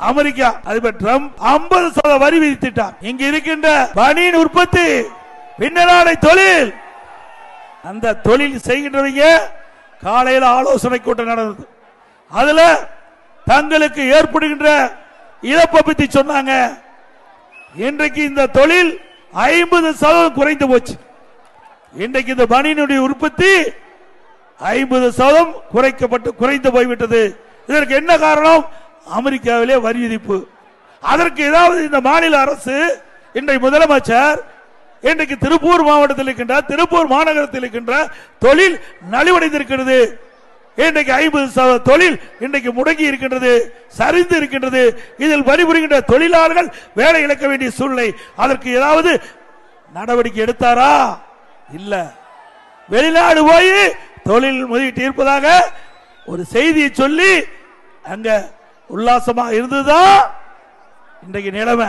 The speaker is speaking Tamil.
அமெரிக்கா அதிபர் டிரம்ப் 50% வரி விதித்திட்டார். இங்கு இருக்கின்ற பனியன் உற்பத்தி, பின்னலாடை தொழில், அந்த தொழில் செய்கின்றவங்க காலையில் ஆலோசனை கூட்டம் நடந்தது. அதுல தங்களுக்கு ஏற்படுகின்ற இழப்பை பற்றி சொன்னாங்க. இன்றைக்கு இந்த தொழில் 50% குறைந்து போச்சு. இன்றைக்கு இந்த பனியனுடைய உற்பத்தி 50% குறைந்து போய்விட்டது. இதற்கு என்ன காரணம்? அமெரிக்காவிலே வரி விதிப்பு. அதற்கு ஏதாவது இந்த மாநில அரசு, இன்றைக்கு முதலமைச்சர் இன்றைக்கு திருப்பூர் மாவட்டத்தில் இருக்கின்ற, திருப்பூர் மாநகரத்தில் இருக்கின்ற தொழில் நலிவடைந்திருக்கிறது. இன்றைக்கு 50% தொழில் இன்றைக்கு முடங்கி இருக்கின்றது, சரிந்து இருக்கின்றது. இதில் பணிபுரிகின்ற தொழிலாளர்கள் வேலை இழக்க வேண்டிய சூழ்நிலை. அதற்கு ஏதாவது நடவடிக்கை எடுத்தாரா? இல்ல. வெளிநாடு போய் தொழில் முதலீட்டு இருப்பதாக ஒரு செய்தியை சொல்லி அங்க உல்லாசமா இருந்ததுதான் இன்றைக்கு நிலைமை.